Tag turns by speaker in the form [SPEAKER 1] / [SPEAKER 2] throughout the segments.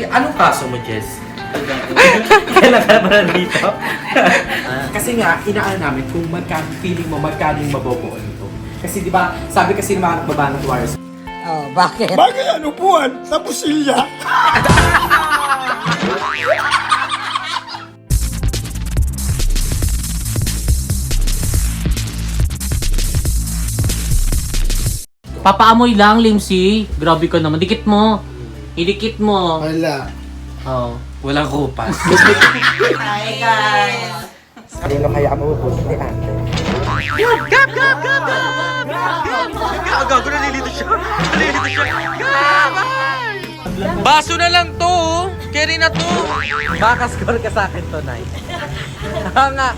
[SPEAKER 1] Anong kaso mo, Jess? Kailan ka ba dito? Kasi nga, inaan namin kung magkano, feeling mo magkano yung mabobuo nito. Kasi di ba, sabi kasi ng mga baba ng Tuares,
[SPEAKER 2] Oh, bakit?
[SPEAKER 3] Bagay ang upuan sa pusilya.
[SPEAKER 4] Papaamoy lang, Limsi. Grabe ka naman. Dikit mo. Idikit mo.
[SPEAKER 3] Wala.
[SPEAKER 4] Oh.
[SPEAKER 1] walang kupas.
[SPEAKER 2] Hi, guys!
[SPEAKER 1] Sino kaya ang mabubuo ni Ate?
[SPEAKER 4] Gago, nalilito siya. Baso na lang to, oh. Carry na to.
[SPEAKER 1] Makascore ka sa akin tonight. Nga,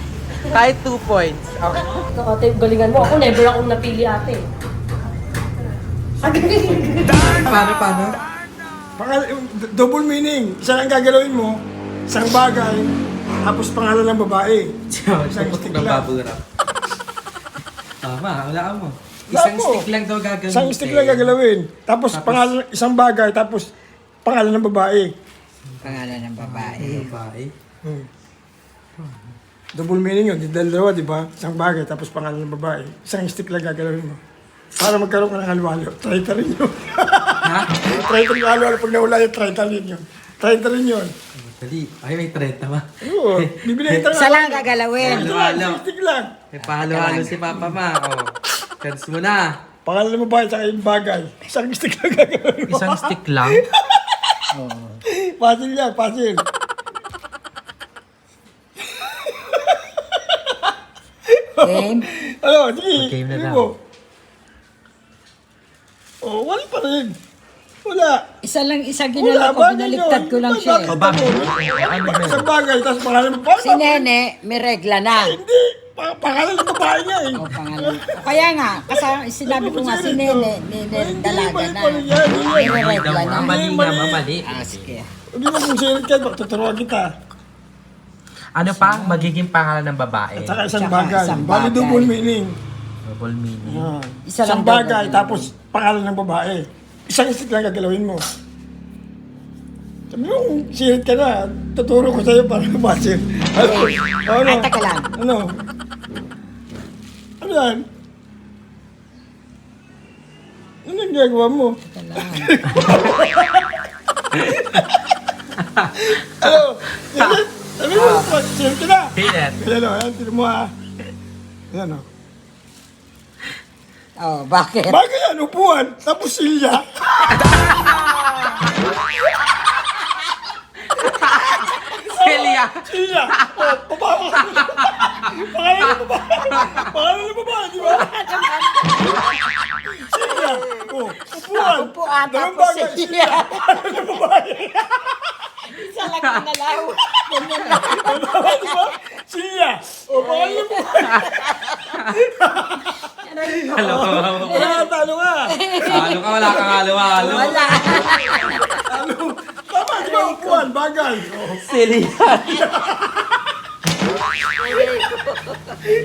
[SPEAKER 1] kahit 2 points. Okay.
[SPEAKER 5] Ito ate, galingan mo. Ako never akong napili ate.
[SPEAKER 1] Paano?
[SPEAKER 3] Double meaning. Isa lang gagalawin mo, isang bagay, tapos pangalan ng babae. Isang stick
[SPEAKER 1] ng
[SPEAKER 3] lang.
[SPEAKER 1] bubble wrap. Tama, wala mo. Isang
[SPEAKER 3] Wala mo.
[SPEAKER 1] stick lang daw gagawin.
[SPEAKER 3] Isang stick lang gagalawin. Tapos pangalan, isang bagay, tapos pangalan ng babae.
[SPEAKER 2] Pangalan ng babae.
[SPEAKER 1] Babae.
[SPEAKER 3] Double meaning yun. Dalawa, di ba? Isang bagay, tapos pangalan ng babae. Isang stick lang gagalawin mo. Para magkaroon ka ng halwalo. Try ta rin yun.
[SPEAKER 1] Ha?
[SPEAKER 3] Try ta rin yung halwalo. Pag nawala yun, try ta rin yun. Try ta rin yun.
[SPEAKER 1] Dali. Ay, may 30 ba?
[SPEAKER 3] Oo. Bibili kita
[SPEAKER 2] Isa lang gagalawin.
[SPEAKER 1] Halo-halo.
[SPEAKER 3] Stick lang.
[SPEAKER 1] May pahalo-halo si Papa Ma. Oh. Chance mo na.
[SPEAKER 3] Pangalan ng babae, tsaka yung bagay. Isang stick lang gagalawin mo.
[SPEAKER 4] Isang stick lang.
[SPEAKER 3] Pasil yan, pasil.
[SPEAKER 2] Game?
[SPEAKER 3] Ano, sige.
[SPEAKER 1] Game na
[SPEAKER 3] sige
[SPEAKER 1] daw.
[SPEAKER 3] mo. Oh, wala pa rin. Wala.
[SPEAKER 2] Isa lang, isa
[SPEAKER 3] Wala,
[SPEAKER 2] ginala ko.
[SPEAKER 3] bagay
[SPEAKER 2] Binaliktad
[SPEAKER 3] yun.
[SPEAKER 2] ko lang
[SPEAKER 3] Bakit
[SPEAKER 2] siya.
[SPEAKER 3] mo? Isang bagay, tapos pangalan mo.
[SPEAKER 2] Si Nene, may regla na.
[SPEAKER 3] Hindi. Pangalan ng babae niya eh.
[SPEAKER 2] O, pangalan. O, kaya nga, sinabi ko nga si Nene, dalaga na. May regla na.
[SPEAKER 4] Mali nga, mamali.
[SPEAKER 2] Ah, sige.
[SPEAKER 3] Hindi mo kung sirit ka, tuturuan kita.
[SPEAKER 4] Ano pa? Magiging pangalan ng babae.
[SPEAKER 3] At saka isang
[SPEAKER 2] Tsaka
[SPEAKER 3] bagay.
[SPEAKER 2] isang
[SPEAKER 3] Bali
[SPEAKER 2] bagay.
[SPEAKER 3] double meaning.
[SPEAKER 4] Double meaning.
[SPEAKER 3] Ah.
[SPEAKER 2] Isa lang
[SPEAKER 3] Isang bagay,
[SPEAKER 2] daw
[SPEAKER 3] tapos pangalan ng babae. Isang stick lang gagalawin mo. Sabi mo, kung sirit ka na, tuturo ko sa'yo para mabasin.
[SPEAKER 2] Okay.
[SPEAKER 3] Ano?
[SPEAKER 2] Ay, taka lang.
[SPEAKER 3] Ano? Ano yan? Ano yung ginagawa mo? Ano? Sirit? Sabi mo, sirit ka na.
[SPEAKER 4] Pinet.
[SPEAKER 3] Ayan o, ayan, tinan mo ha. Ayan o.
[SPEAKER 2] Oh, bakit?
[SPEAKER 3] Bagay yan, upuan, sa pusilya.
[SPEAKER 4] Celia!
[SPEAKER 3] Silya. O, babae. Pangalan ng babae. Pangalan ng babae, di ba? Silya. O, upuan.
[SPEAKER 2] Upuan,
[SPEAKER 3] Dalawang
[SPEAKER 2] tapos
[SPEAKER 3] bagay,
[SPEAKER 2] silya.
[SPEAKER 3] Pangalan ng babae.
[SPEAKER 2] Isa lang ginalaw.
[SPEAKER 3] Babae, di ba? Silya. O, pangalan ng babae. Wala, talo ka.
[SPEAKER 1] Halo ka, wala kang halo-halo.
[SPEAKER 2] Wala.
[SPEAKER 3] Talo. Tama, di ba? Upuan, bagay. O,
[SPEAKER 1] Celia.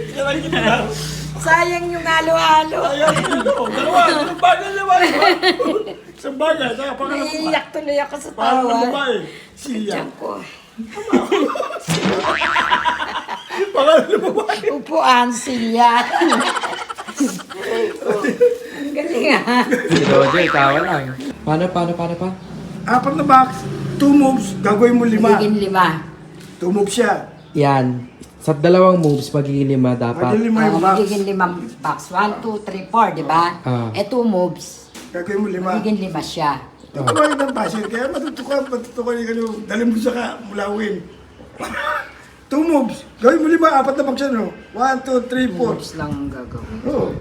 [SPEAKER 3] yan lang ginagawa.
[SPEAKER 2] Sayang yung halo-halo.
[SPEAKER 3] Ayan, dalawa. Dalawang bagay naman. Isang bagay, saka pangalan ng babae.
[SPEAKER 2] Naiiyak tuloy ako sa
[SPEAKER 3] Pangalan ng
[SPEAKER 2] tawa.
[SPEAKER 3] babae. Silya.
[SPEAKER 2] Diyan ko.
[SPEAKER 3] Pangalan ng babae.
[SPEAKER 2] Upuan, silya. Ang galing ah.
[SPEAKER 1] Si Roger, tawa lang. Paano pa?
[SPEAKER 3] Apat na box, 2 moves, gagawin mo 5.
[SPEAKER 2] Magiging 5.
[SPEAKER 3] 2 moves siya.
[SPEAKER 1] Yan. Sa dalawang moves, magiging 5 dapat.
[SPEAKER 3] Magiging 5 yung box.
[SPEAKER 2] Magiging 5 box. 1, 2, 3, 4, di ba?
[SPEAKER 1] Ah.
[SPEAKER 2] Eh, 2 moves.
[SPEAKER 3] Gagawin mo 5.
[SPEAKER 2] Magiging 5 siya.
[SPEAKER 3] Tutukan ng pasir, kaya matutukan yung dalim mo sa mulawin. 2 moves, gawin mo 5, apat na box yan, no? 1, 2, 3, 4.
[SPEAKER 2] Moves lang ang gagawin.
[SPEAKER 3] Oo.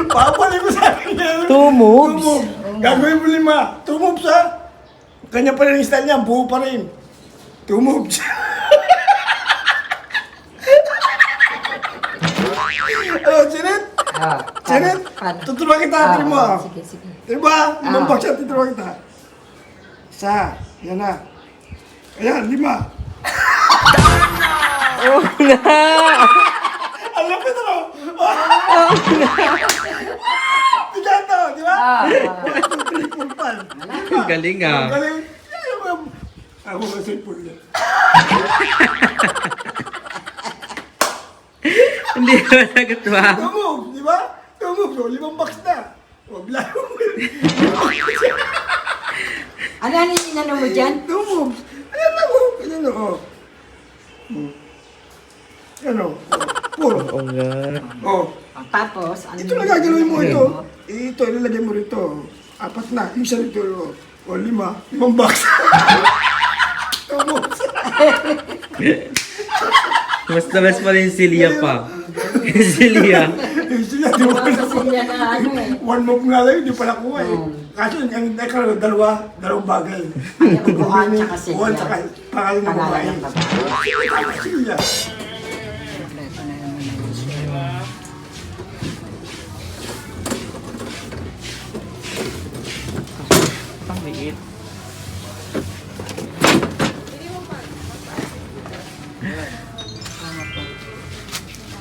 [SPEAKER 3] Papalik ko sa akin.
[SPEAKER 1] 2 moves?
[SPEAKER 3] 2 moves. Gagawin mo 5. 2 moves, ha? Kanya pa rin yung style niya, buo pa rin. 2 moves. Ano, Janet?
[SPEAKER 2] Ah,
[SPEAKER 3] Janet,
[SPEAKER 2] paano?
[SPEAKER 3] tuturuan kita, tingin mo, ah.
[SPEAKER 2] Sige, sige.
[SPEAKER 3] Diba? 5 box yan, tuturuan kita. Isa, yan na. Ayan, 5. Oh, na! Ano lapit ano? Pigato, di ba? 1, 2, 3, 4, 5.
[SPEAKER 4] Galing ah.
[SPEAKER 3] Galing. Ako kasi pula.
[SPEAKER 4] Hindi ko nagatuwa.
[SPEAKER 3] 2 moves, di ba? 2 moves, o 5 box na. O, blaro.
[SPEAKER 2] Ano yung inano mo dyan?
[SPEAKER 3] 2 moves. Ayan na mo. Ayan na, o. Ano? Puro.
[SPEAKER 4] Oo nga.
[SPEAKER 3] O.
[SPEAKER 2] Tapos, ano
[SPEAKER 3] Ito na gagalawin mo ito. Ito, ilalagay mo rito. 4 na. Yung isa rito. O, 5. 5 box. 2 moves.
[SPEAKER 4] Mas talas pa rin si Lia pa. Si Lia.
[SPEAKER 3] Yung sila, di ba?
[SPEAKER 2] Sila na ano eh.
[SPEAKER 3] 1 move nga lang, hindi pala kuha eh. Kaso, ang dalawang bagay.
[SPEAKER 2] Ang buwan tsaka sila.
[SPEAKER 3] Buwan tsaka pangalan ng babae.
[SPEAKER 2] Pangalan ng babae.
[SPEAKER 3] Sila.
[SPEAKER 2] Kompleto na naman ang gusto.
[SPEAKER 4] Ang liit.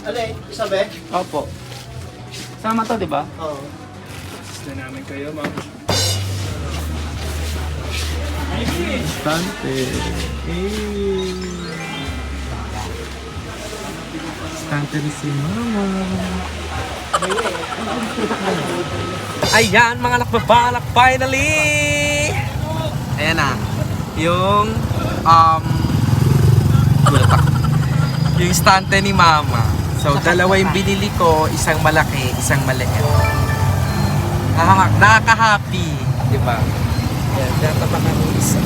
[SPEAKER 6] Alay, sabi?
[SPEAKER 4] Opo. Sama to, di ba?
[SPEAKER 6] Oo.
[SPEAKER 3] Gusto namin kayo, ma'am.
[SPEAKER 4] Stante. Stante ni si Mama. Ayan, mga nakbabalak, finally! Ayan na. Yung, gulat ako. Yung stante ni Mama. So, dalawa yung binili ko, isang malaki, isang maliit. Nakaka-happy, di ba? Yan, tatapakan yung isa.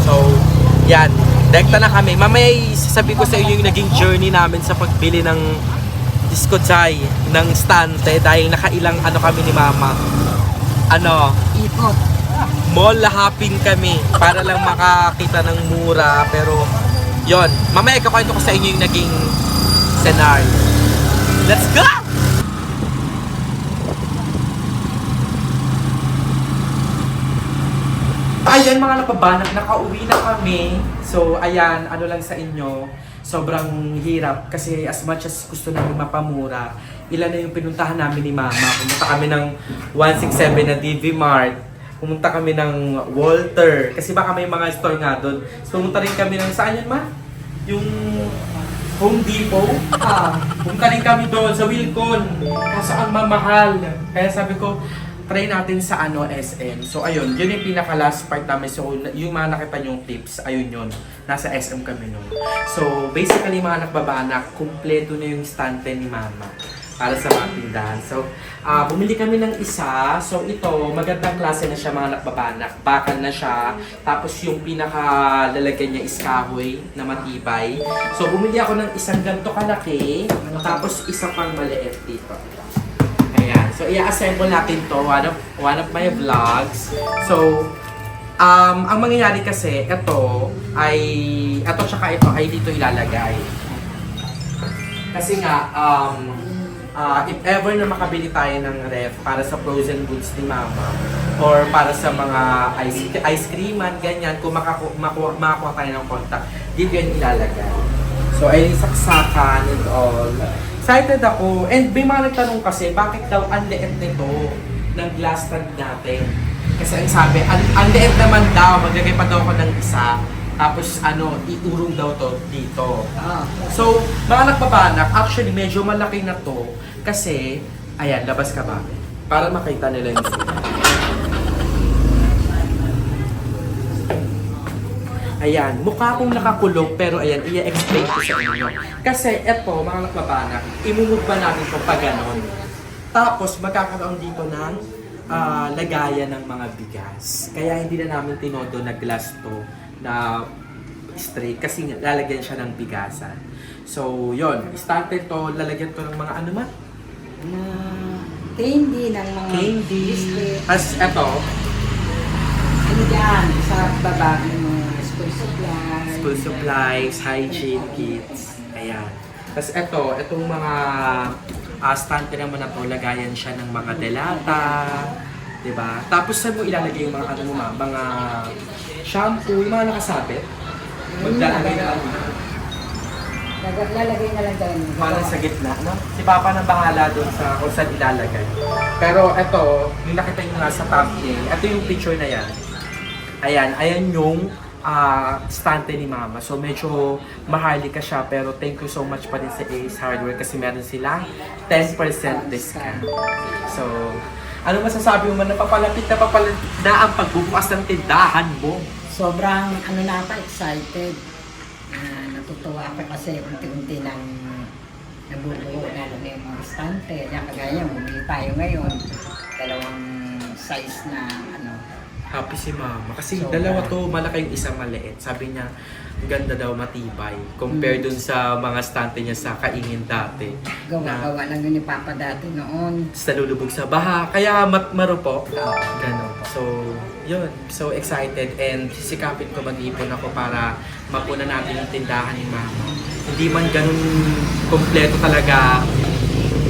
[SPEAKER 4] So, yan. Direkta na kami. Mamaya sasabihin ko sa inyo yung naging journey namin sa pagbili ng Discodzai, ng stante dahil nakailang ano kami ni Mama.
[SPEAKER 2] Ikot.
[SPEAKER 4] Mall hopping kami para lang makakita ng mura, pero yon, mamaya ikakwento ko sa inyo yung naging scenario. Let's go! Ayan mga napabanat, nakauwi na kami. So ayan, ano lang sa inyo, sobrang hirap kasi as much as gusto namin mapamura, ilan na yung pinuntahan namin ni Mama. Pumunta kami ng 167 na DV Mart. Pumunta kami ng Walter. Kasi baka may mga store nga doon. So, pumunta rin kami ng, saan yun ma? Yung Home Depot. Pumunta rin kami doon sa Wilcon. Kaso ang mamahal. Kaya sabi ko, try natin sa SM. So, ayun. Yun yung pinaka last part namin. So, yung mga nakita nyong tips, ayun yun. Nasa SM kami noon. So, basically mga nakbabanak, kumpleto na yung stante ni Mama para sa mga tindahan. So, bumili kami ng isa. So, ito, magandang klase na siya mga nakbabanak. Bakal na siya. Tapos, yung pinaka-lalagyan niya is kahoy na matibay. So, bumili ako ng isang ganito kalaki. Tapos, isa pang maliit dito. Ayan. So, i-assemble natin to. One of my vlogs. So, ang mangyayari kasi, ito tsaka ito ay dito ilalagay. Kasi nga, if ever na makabili tayo ng ref para sa frozen goods ni Mama or para sa mga ice creaman, ganyan, kung makakuha tayo ng contact, dito yan ilalagay. So, ay saksakan and all. Excited ako. And may mga nagtanong kasi, bakit daw ang liit nito ng glass stand natin? Kasi ang sabi, ang liit naman daw, maglagay pa daw ako ng isa. Tapos iurong daw to dito. So, mga nagpapanak, actually medyo malaki na to. Kasi, ayan, labas ka ba? Para makita nila yung sila. Ayan, mukha akong nakakulong pero ayan, i-explain ko sa inyo. Kasi eto, mga nagpapanak, imumove ba natin ito pa ganon. Tapos, magkakaroon dito ng lagayan ng mga bigas. Kaya hindi na namin tinodo na glass to na straight kasi lalagyan siya ng bigasan. So, yon, started to, lalagyan ko ng mga ano ma?
[SPEAKER 2] Candy ng mga
[SPEAKER 4] Candy.
[SPEAKER 2] biscuit.
[SPEAKER 4] As eto,
[SPEAKER 2] Ano dyan? Sa baba ng mga school supplies.
[SPEAKER 4] school supplies, hygiene kits. Ayan. Tapos itong mga stante naman na to, lagayan siya ng mga delata, 'di ba? Tapos saan mo ilalagay yung mga ano mo mga shampoo, yung mga nakasabit? Maglalagay na
[SPEAKER 2] Lalagay na lang dyan.
[SPEAKER 4] Parang sa gitna, no? Si Papa na bahala doon sa kung saan ilalagay. Pero ito, yung nakita nyo nga sa thumbnail, ito yung picture na yan. Ayan yung stante ni Mama. So medyo maharlika siya, pero thank you so much pa rin sa Ace Hardware kasi meron silang 10% discount. So, ano masasabi mo man, napapalapit na ang pagbubukas ng tindahan mo?
[SPEAKER 2] Sobrang na ako, excited. Natutuwa ako kasi unti-unti nang nabubuo na yung mga stante. Yan kagaya, bumili tayo ngayon. Dalawang size na
[SPEAKER 4] Happy si Mama. Kasi
[SPEAKER 2] So,
[SPEAKER 4] dalawa to, malaki yung isang maliit. Sabi niya, ang ganda daw matibay. Compare dun sa mga stante niya sa kaingin dati.
[SPEAKER 2] gawa lang yun ni Papa dati noon.
[SPEAKER 4] Sa lulubog sa baha. Kaya marupok. Ganon. So, yun. So excited and sisikapin ko mag-ipon ako para mapuna natin yung tindahan ni Mama. Hindi man ganun kompleto talaga,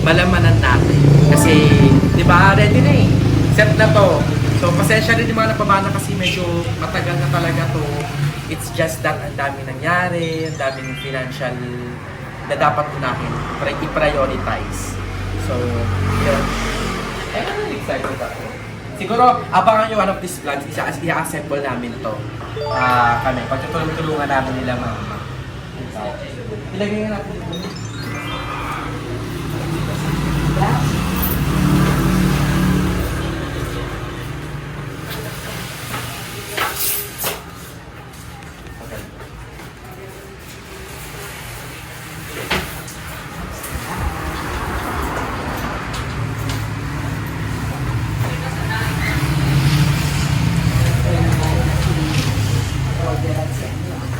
[SPEAKER 4] malamanan natin. Kasi, di ba, ready na eh. Set na to. So, pasensya rin yung mga napabana kasi medyo matagal na talaga to. It's just that ang dami nangyari, ang daming financial na dapat unahin, i-prioritize. So, yun. Excited ako. Siguro, abangan nyo one of these vlogs, i-assemble namin to. Kami, pagtutulong-tulungan namin nila Mama. Ilagay nga natin dito.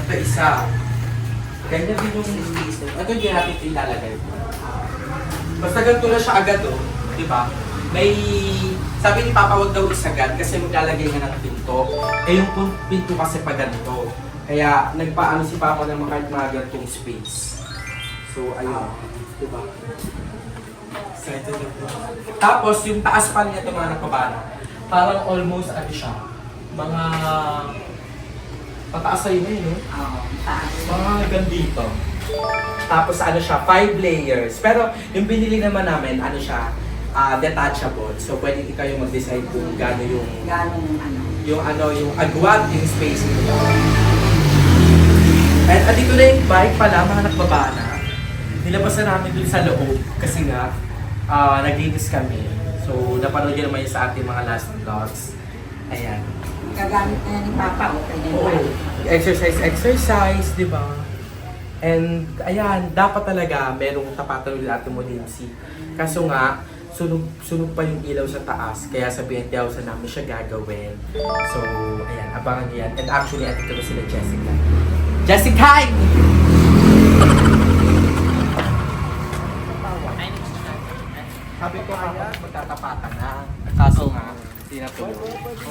[SPEAKER 4] Ito isa. Ganyan din yung space. Ito hindi natin ito ilalagay. Basta ganito na siya agad di ba? May, sabi ni Papa wag daw isagad kasi maglalagay nga ng pinto. Eh yung pinto kasi pa ganito. Kaya nagpaano si Papa ng mga ganitong space. So ayun, di ba? Excited ako. Tapos yung taas pa niya itong mga nakabana. Parang almost ano siya. Mga pataas sa'yo na yun, mga gandito. Tapos ano siya, 5 layers. Pero yung binili naman namin, ano siya, detachable. So pwede ikaw yung mag-decide kung gano'n yung yung agwat, yung space nito. And andito na yung bike pala, mga nagbabana. Nilabas na namin dun sa loob kasi nga, naglinis kami. So napanood nyo naman yun sa ating mga last vlogs. Ayan.
[SPEAKER 2] Gagamit na yan ni Papa, okay na
[SPEAKER 4] Oo.
[SPEAKER 2] yun.
[SPEAKER 4] Exercise, di ba? And ayan, dapat talaga merong tapatan ulit Ate Molimsi. Kaso nga, sunog pa yung ilaw sa taas, kaya sa 20,000 namin siya gagawin. So, ayan, abangan niyo yan. And actually, andito na sila Jessica. Jessica! Sabi ko nga, magtatapatan na. Kaso nga, hindi na tuloy.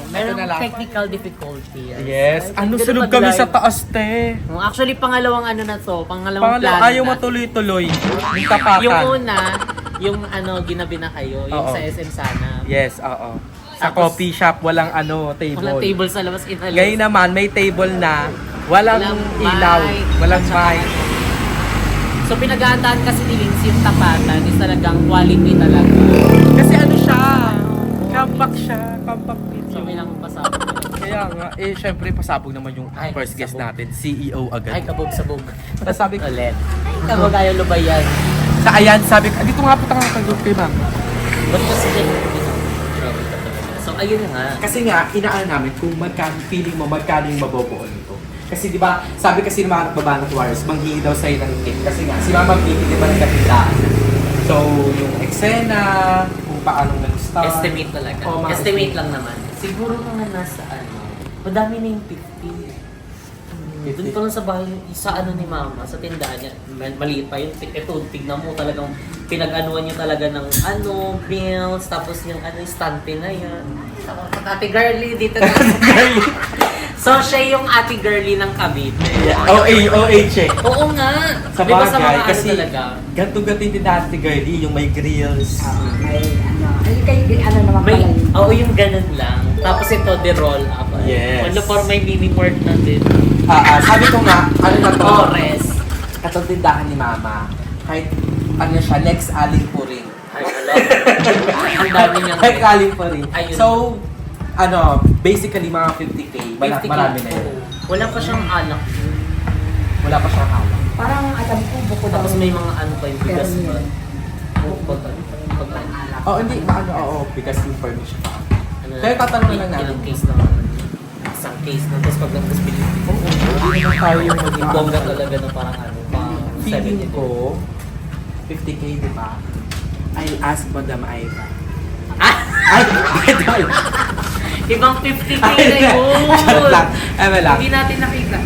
[SPEAKER 5] Merong technical difficulty.
[SPEAKER 4] Yes. Ano,
[SPEAKER 5] Ganun
[SPEAKER 4] sunog
[SPEAKER 5] pag
[SPEAKER 4] kami
[SPEAKER 5] live.
[SPEAKER 4] sa taas, te.
[SPEAKER 5] Actually, pangalawang ano na to, pangalawang plano
[SPEAKER 4] Ayaw
[SPEAKER 5] na.
[SPEAKER 4] matuloy-tuloy. Yung tapatan.
[SPEAKER 5] Yung una, yung ginabi na kayo, yung
[SPEAKER 4] Oo.
[SPEAKER 5] sa SM sana.
[SPEAKER 4] Yes, oo. Sa
[SPEAKER 5] Tapos,
[SPEAKER 4] coffee shop, walang table.
[SPEAKER 5] Walang table sa labas, inalis.
[SPEAKER 4] Ngayon naman, may table na, walang ilaw,
[SPEAKER 5] mic,
[SPEAKER 4] walang
[SPEAKER 5] at saka
[SPEAKER 4] mic.
[SPEAKER 5] So pinaghahandaan kasi ni Lindsay yung tapatan is talagang quality talaga.
[SPEAKER 4] Kasi ano siya, compact siya, compact dito.
[SPEAKER 5] So may lang pasabog.
[SPEAKER 4] Kaya nga, syempre pasabog naman yung
[SPEAKER 5] Ay,
[SPEAKER 4] first guest
[SPEAKER 5] pasabog.
[SPEAKER 4] natin, CEO agad.
[SPEAKER 5] Ay, kabog-sabog.
[SPEAKER 4] Tapos sabi ko,
[SPEAKER 5] Ulit. Ay, kabog ayaw lubayan.
[SPEAKER 4] sa ayan, sabi ko, dito nga po tayo kay ma'am.
[SPEAKER 5] Ba't kasi grabe ka talaga. So ayun na nga.
[SPEAKER 4] Kasi nga, inaan namin kung magkano, feeling mo magkano yung mabobuo nito. Kasi di ba, sabi kasi ng mga nagbabanat wires, manghingi daw sa'yo ng tip. Kasi nga, si Mama Vicky, di ba nagkatindahan? So, yung eksena, kung paano nag-start.
[SPEAKER 5] Estimate talaga.
[SPEAKER 4] Oo, mga
[SPEAKER 5] Estimate lang naman. Siguro mga nasa madami na yung 50. Doon pa lang sa bahay, sa ni Mama, sa tindahan niya, maliit pa yun. Ito, tignan mo talagang pinag-anuan niyo talaga ng bills, tapos yung stante na yan. Ate Girly, dito na. So, siya yung ate girly ng Cavite.
[SPEAKER 4] OA check.
[SPEAKER 5] Oo nga.
[SPEAKER 4] Sa
[SPEAKER 5] Di ba sa
[SPEAKER 4] bagay,
[SPEAKER 5] mga
[SPEAKER 4] kasi
[SPEAKER 5] talaga?
[SPEAKER 4] ganto-ganto yung dati girly, yung may grills.
[SPEAKER 2] May naman
[SPEAKER 5] May,
[SPEAKER 2] pala yun.
[SPEAKER 5] oo, yung ganun lang. Tapos ito, the roll up.
[SPEAKER 4] Yes.
[SPEAKER 5] Ano for may mini port na din.
[SPEAKER 4] Sabi ko nga, ano na to?
[SPEAKER 5] Ores.
[SPEAKER 1] Itong tindahan ni Mama, kahit ano siya, next aling po rin.
[SPEAKER 5] Ay, alam. Ang dami niyang
[SPEAKER 1] Next aling po rin.
[SPEAKER 5] Ayun.
[SPEAKER 1] So, ano, basically mga 50K,
[SPEAKER 5] 50K.
[SPEAKER 1] marami na yun.
[SPEAKER 5] Wala pa siyang alak.
[SPEAKER 1] Wala pa siyang hawak.
[SPEAKER 2] Parang alam ko, bukod
[SPEAKER 5] Tapos
[SPEAKER 2] daw-
[SPEAKER 5] may mga ano pa yung bigas
[SPEAKER 2] Pero
[SPEAKER 5] ba?
[SPEAKER 2] yun.
[SPEAKER 1] Oh, hindi, oo, because yung permission pa.
[SPEAKER 5] Ano,
[SPEAKER 1] Kaya tatanungin lang natin.
[SPEAKER 5] Ilang case naman. Isang case na, tapos pag nagtas bilhin.
[SPEAKER 1] Hindi naman tayo yung
[SPEAKER 5] Yung bongga talaga na parang ano, pang
[SPEAKER 1] Feeling
[SPEAKER 5] 70.
[SPEAKER 1] ko, 50K, di ba? I'll ask Madam Aida.
[SPEAKER 5] Ah!
[SPEAKER 1] Ay, idol!
[SPEAKER 5] Ibang 50K
[SPEAKER 1] Ay,
[SPEAKER 5] na yun!
[SPEAKER 1] Charot lang. Eme lang.
[SPEAKER 5] Hindi natin nakita.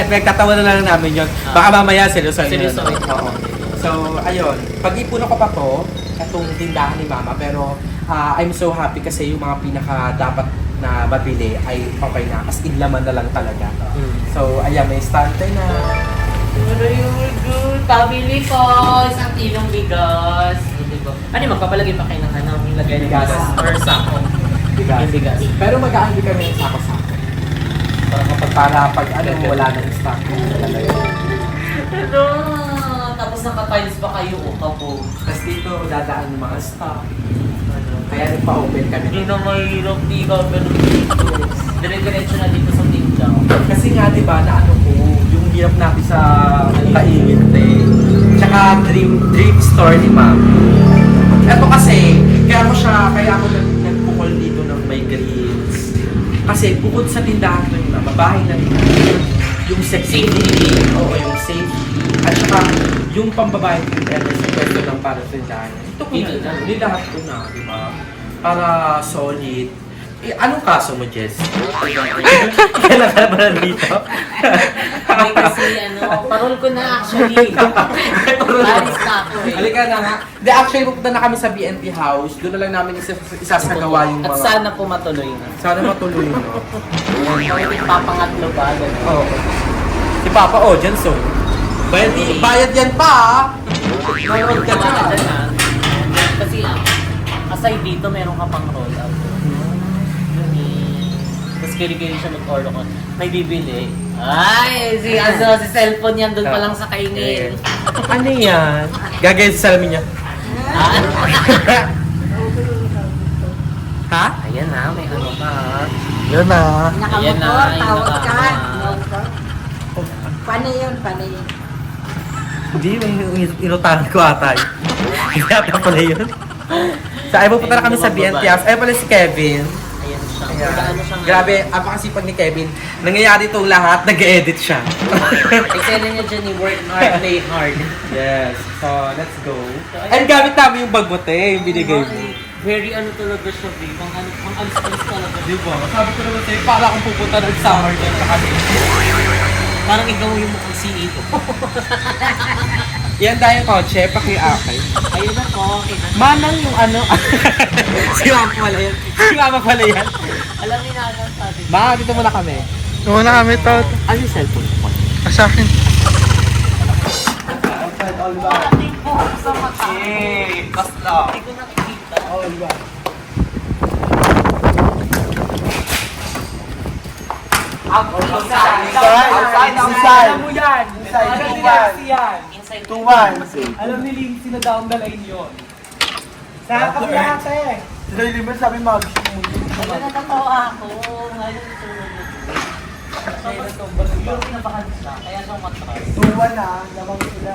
[SPEAKER 1] Nagtatawa na lang namin yun. Baka mamaya seryoso
[SPEAKER 5] Seryoso.
[SPEAKER 1] Oo. So, ayun. Pag-ipunan ko pa to, itong tindahan ni Mama, pero I'm so happy kasi yung mga pinaka dapat na mabili ay okay na. As in laman na lang talaga. So, ayan, may stante na.
[SPEAKER 5] Good. Pabili ko. Isang kilong bigas. Diba? Ano, magpapalagay pa kayo ng ano, yung lagay ng
[SPEAKER 1] Bigas.
[SPEAKER 5] bigas. Or sako.
[SPEAKER 1] Bigas.
[SPEAKER 5] Yung bigas.
[SPEAKER 1] Pero mag-aandi kami ng sako-sako. Para pag ano, wala nang stock.
[SPEAKER 5] Ano? Tapos naka-tiles ba kayo o kapo?
[SPEAKER 1] Tapos dito, dadaan yung mga stock. Kaya nagpa-open kami.
[SPEAKER 5] Hindi na mahirap, di ka pero dito. Dire-diretso na dito sa tindaw.
[SPEAKER 1] Kasi nga, di ba, na ano ko, yung hirap natin sa kaingit eh. Tsaka dream store ni Ma'am. Ito kasi, kaya ako nagpukol dito ng may grills. Kasi bukod sa tindahan ko yung babae na rin yung safety, oo, yung safety, at saka yung pambabae ko ever sa pwesto ng para sa tindahan. Ito ko na, nilahat ko na, di ba? Para solid. Eh, anong kaso mo, Jess? Kailan ka ba nandito?
[SPEAKER 5] Hindi kasi ano, parol ko na actually. Alis na ako eh.
[SPEAKER 1] Halika na nga. De, actually, pupunta na kami sa BNP House. Doon na lang namin isasagawa yung mga...
[SPEAKER 5] At sana po matuloy na.
[SPEAKER 1] Sana matuloy, no?
[SPEAKER 5] Kung papangatlo ba? Ganun.
[SPEAKER 1] Oo. Si Papa, oh, Jenson. Bayad yan pa, ah! Mayroon ka
[SPEAKER 5] Wala ka
[SPEAKER 1] dyan.
[SPEAKER 5] dyan, ah. Kasi aside dito, meron ka pang roll out. Tapos kiri-kiri siya mag-order ko. May bibili. Ay, si cellphone yan doon pa lang sa kaingin.
[SPEAKER 1] Ano yan? Gagawin sa salamin niya. Ha?
[SPEAKER 5] Ayan na, may ano ka.
[SPEAKER 1] Yan na.
[SPEAKER 5] Ayan na,
[SPEAKER 2] Nakamotor,
[SPEAKER 5] ayun
[SPEAKER 2] tawag
[SPEAKER 5] na.
[SPEAKER 2] ka. Paano yun? Paano yun?
[SPEAKER 1] Hindi, may inutangan ko ata yun. Hindi ata pala yun. So, ay pupunta na kami sa BNP House. Ay pala si Kevin.
[SPEAKER 5] Ayan siya.
[SPEAKER 1] Ayan.
[SPEAKER 5] Ano siya ngayon?
[SPEAKER 1] Grabe, apakasipag ni Kevin. Nangyayari itong lahat, nag-edit siya.
[SPEAKER 5] Excel niya dyan ni work hard, play hard.
[SPEAKER 1] Yes. So, let's go. And gamit namin yung bagote, yung binigay mo.
[SPEAKER 5] Very ano talaga siya, babe. Pang alis-alis talaga.
[SPEAKER 1] Di ba? Sabi ko naman sa'yo, para akong pupunta ng summer dyan sa kami.
[SPEAKER 5] Parang ikaw yung mukhang CEO.
[SPEAKER 1] Yan tayo kotse, paki-akay.
[SPEAKER 5] Ayun na po.
[SPEAKER 1] Manang yung ano. Si Mama pala yan. Si Mama pala yan.
[SPEAKER 5] Alam ni Nanang sabi.
[SPEAKER 1] Ma, dito muna kami.
[SPEAKER 7] Muna kami to.
[SPEAKER 1] Ano yung cellphone ko?
[SPEAKER 7] Sa akin.
[SPEAKER 5] Ating po sa mata.
[SPEAKER 1] Eh, basta.
[SPEAKER 5] Hindi ko nakikita.
[SPEAKER 1] Outside. Alam mo yan. Alam ni Lindsay yan.
[SPEAKER 5] Inside.
[SPEAKER 3] 2-1.
[SPEAKER 1] Alam ni Lindsay na down the line yun.
[SPEAKER 3] Sa kabila ate. Sila yung liman sabi mag.
[SPEAKER 5] Ano natatawa ako. Ngayon ito. Yung pinabakan siya. Kaya siya matras.
[SPEAKER 3] 2-1 na. Lamang sila.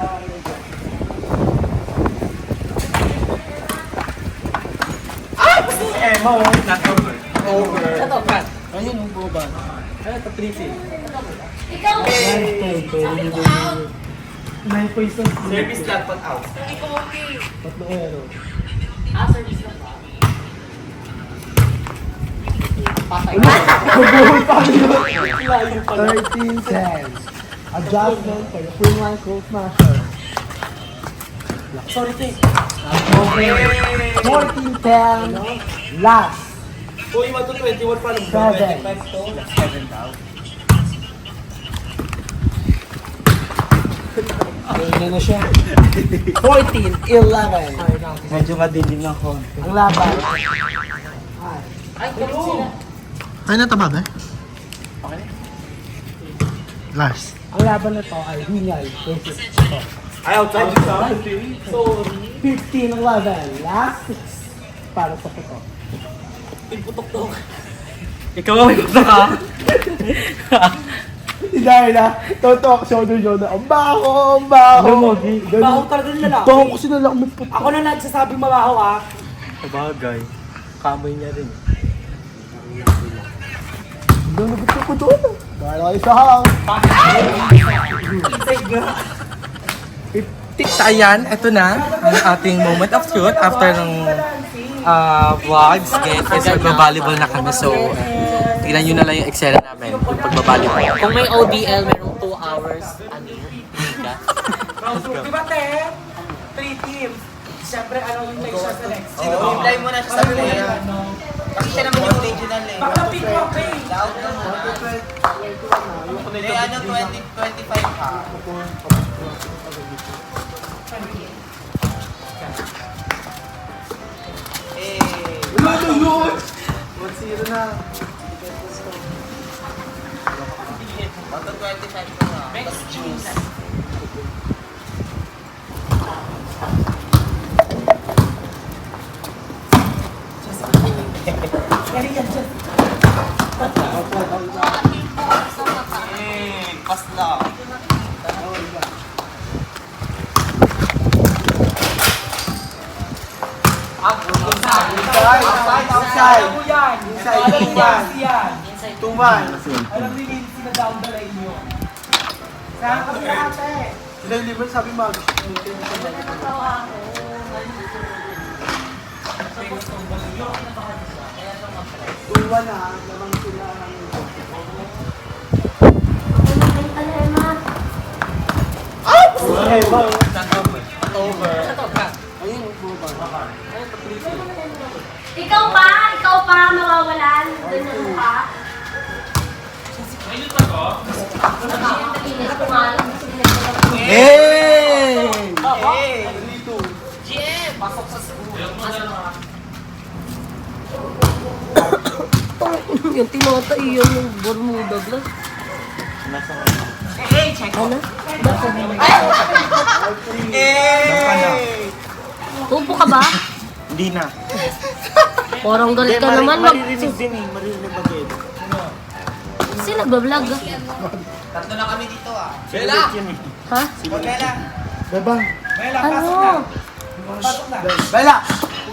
[SPEAKER 1] Emma, not over. Over.
[SPEAKER 5] Sa to, Brad.
[SPEAKER 1] Ayun yung boba. Ano ito, 3-6.
[SPEAKER 5] Ikaw!
[SPEAKER 1] Service lang, put out.
[SPEAKER 5] Ikaw okay. Service lang ba? Patay.
[SPEAKER 3] 13 cents. Adjustment for the free one cold smasher.
[SPEAKER 1] Sorry, Tay.
[SPEAKER 3] 14-10. Last.
[SPEAKER 1] Uy, mato 21 pa lang.
[SPEAKER 3] 7.
[SPEAKER 1] 7 daw.
[SPEAKER 3] Ayun na siya. 14-11. Medyo madilim ng konti. Ang laban.
[SPEAKER 5] Ay, ganun sila.
[SPEAKER 7] Ay, natabag eh.
[SPEAKER 3] Last.
[SPEAKER 1] Ang laban na to ay Hingal versus ito. Ay, outside yung sound. Sorry. 15 ang laban. Last 6 para sa ito.
[SPEAKER 4] Ikaw ang may gusto ka?
[SPEAKER 1] Dahil na, totoo, shoulder. Ang baho, ang baho.
[SPEAKER 4] Lumogi. Baho talaga nila lang.
[SPEAKER 1] Baho kasi nila may puto.
[SPEAKER 4] Ako na nagsasabing mabaho ah. Sabagay. Kamoy niya rin.
[SPEAKER 1] Doon gusto ko doon. Bahala kayo sa hang.
[SPEAKER 4] So ayan, eto na ang ating moment of truth after ng vlogs. Guys, magbabalibol na kami. So, tignan nyo na lang yung eksena namin yung pagbabalibol.
[SPEAKER 5] Kung may ODL, merong 2 hours. Ano yun? Higa.
[SPEAKER 4] Di ba, te? 3 teams. Siyempre, ano yung next siya sa next?
[SPEAKER 6] Reply mo na siya sa player. Kasi siya naman yung original eh.
[SPEAKER 4] Baka pick mo, okay?
[SPEAKER 6] Laot na muna. Eh, ano, 25 ka. Eh,
[SPEAKER 1] Wala na yun.
[SPEAKER 6] 1-0 na. 1-25 ka na. Tapos juice. Pas lang. Outside.
[SPEAKER 4] Alam mo yan.
[SPEAKER 6] Inside.
[SPEAKER 4] Alam ni
[SPEAKER 6] Tuman.
[SPEAKER 4] Nancy yan.
[SPEAKER 6] Tuman.
[SPEAKER 4] Alam ni Lindsay na down the line nyo. Saan kami ate?
[SPEAKER 6] Sila yung libre sabi mag. Tuman na. Lamang sila.
[SPEAKER 7] Ikaw pa, mawawalan. Ganun ka.
[SPEAKER 6] Hey!
[SPEAKER 7] Yung tinatay yun yung Bermuda Glass. Ano?
[SPEAKER 6] Hey!
[SPEAKER 7] Tupo ka ba?
[SPEAKER 6] Hindi na.
[SPEAKER 7] Parang galit ka naman.
[SPEAKER 6] Maririnig din eh. Maririnig ba din?
[SPEAKER 7] Sino nagbablog?
[SPEAKER 6] Tatlo na kami dito ah.
[SPEAKER 7] Ha?
[SPEAKER 6] Bella!
[SPEAKER 3] Bebang.
[SPEAKER 7] Ano?
[SPEAKER 6] Bella!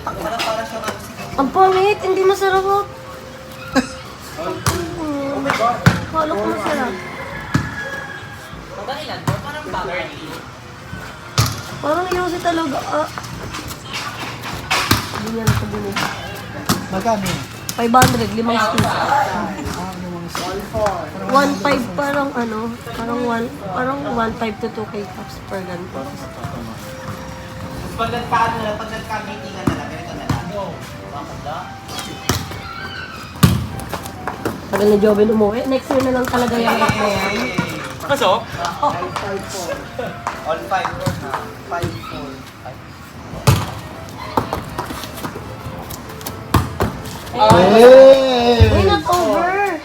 [SPEAKER 6] Para siyang ano si
[SPEAKER 7] Ang pangit, hindi masarap. Oh my God. Kala ko masarap.
[SPEAKER 5] Pagkailan mo, parang bagay.
[SPEAKER 7] Parang yosi talaga. Hindi niya nakabili.
[SPEAKER 3] Magkano yun?
[SPEAKER 7] 500, 5 sticks. 1.5 parang ano, parang 1.5 to 2K cups per ganito.
[SPEAKER 6] Pag nagka-meetingan na lang, ganito na lang. Bakit na?
[SPEAKER 7] Tagal na Joven umuwi. Next year na lang talaga yung anak na yan.
[SPEAKER 4] Pasok?
[SPEAKER 6] All 5 na. 5, 4, 5.
[SPEAKER 7] Uy, not over!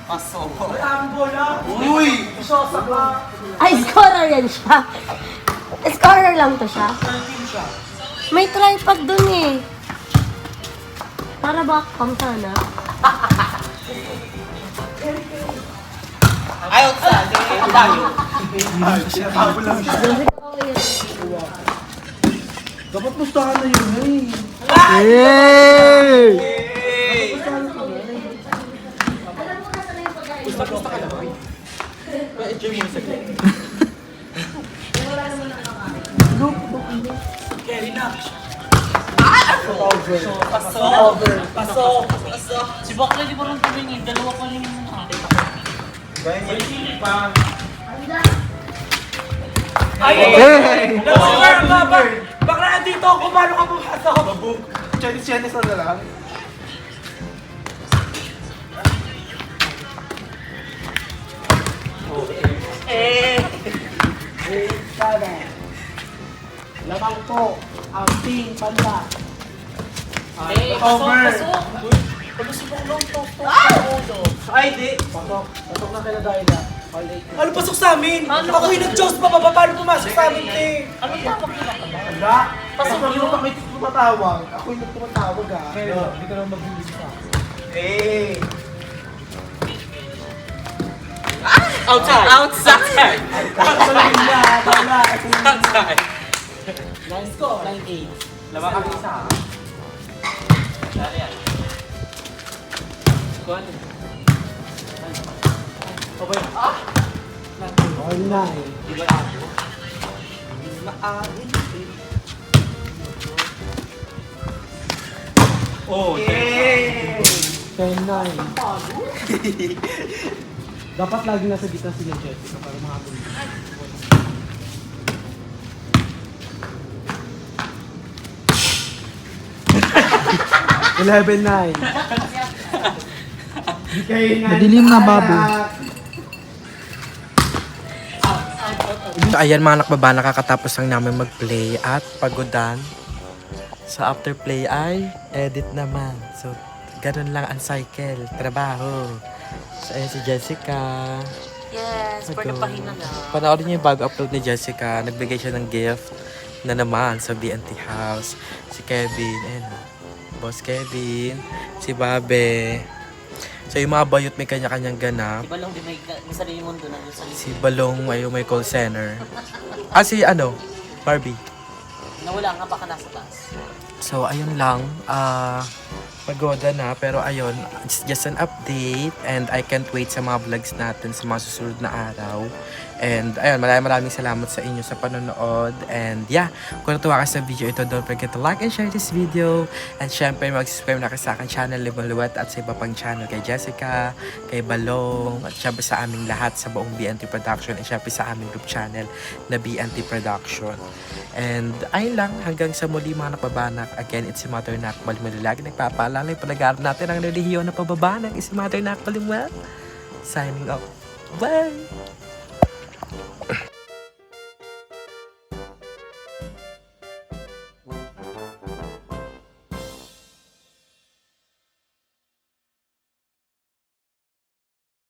[SPEAKER 6] Pasok.
[SPEAKER 4] Tambo lang.
[SPEAKER 6] Uy!
[SPEAKER 4] Isosa ka.
[SPEAKER 7] Ay, scorer yan siya. Scorer lang to siya. May tripod dun eh. Para backcam sana.
[SPEAKER 6] Ayaw sa. Ang dami.
[SPEAKER 3] Sinatabo lang siya. Dapat gustahan na yun eh. Hey!
[SPEAKER 4] Pasok.
[SPEAKER 5] Si Bakla di ba rin tumingin? Dalawa pa rin yung atin.
[SPEAKER 4] Ay! Bakla nandito ako. Paano ka pumasok?
[SPEAKER 6] Chinese na lang.
[SPEAKER 1] Lamang po ang team banda.
[SPEAKER 5] Eh, pasok, pasok.
[SPEAKER 6] Ay, di.
[SPEAKER 1] Patok na kila Darla.
[SPEAKER 6] Ano pasok sa amin? Ako yung nag-Diyos pa, paano pumasok sa amin, te?
[SPEAKER 5] Ano ba pag kinakabahan?
[SPEAKER 1] Wala.
[SPEAKER 5] Pasok
[SPEAKER 1] Ako
[SPEAKER 5] yun.
[SPEAKER 1] yung bakit tumatawag. Ako yung tumatawag ah. Pero, hindi ka naman magbibig sa akin.
[SPEAKER 6] Eh.
[SPEAKER 5] Outside! Outside! Outside!
[SPEAKER 1] Nice ko. 9-8. Laban kami isa.
[SPEAKER 5] Dari yan. Kuhan.
[SPEAKER 1] Okay. All night.
[SPEAKER 5] Di ba ako? Oh,
[SPEAKER 6] Eh.
[SPEAKER 1] 10-9. Dapat lagi nasa gitna si Jessica para makatuloy. Eleven nine. Madilim na, Babu. So ayan mga nakbaba, nakakatapos lang namin mag-play at pagodan. So after play ay edit naman. So ganun lang ang cycle, trabaho. So ayan si Jessica.
[SPEAKER 5] yes, for the pahinga na.
[SPEAKER 1] Panoorin niyo yung bago upload ni Jessica. Nagbigay siya ng gift na naman sa BNT House. Si Kevin, ayan o. Boss Kevin, si Babe. So yung mga bayot may kanya-kanyang ganap.
[SPEAKER 5] Di ba lang di may sarili mundo na yung sarili.
[SPEAKER 1] Si Balong ay may call center. Si Barbie.
[SPEAKER 5] Nawala nga baka nasa taas.
[SPEAKER 1] So ayun lang, pagoda na pero ayun, it's just an update and I can't wait sa mga vlogs natin sa mga susunod na araw. And ayun, maraming salamat sa inyo sa panonood. And yeah, kung natuwa ka sa video ito, don't forget to like and share this video. And syempre, mag-subscribe na ka sa akin channel, Limaluwat, at sa iba pang channel kay Jessica, kay Balong, at syempre sa aming lahat sa buong BNT Production, and syempre sa aming group channel na BNT Production. And ayun lang, hanggang sa muli mga napabanak. Again, it's si Mother Nakbal. Lagi nagpapaalala yung pag-aaral natin ang relihiyon na pababanak. It's si Mother Nakbal. Signing off. Bye!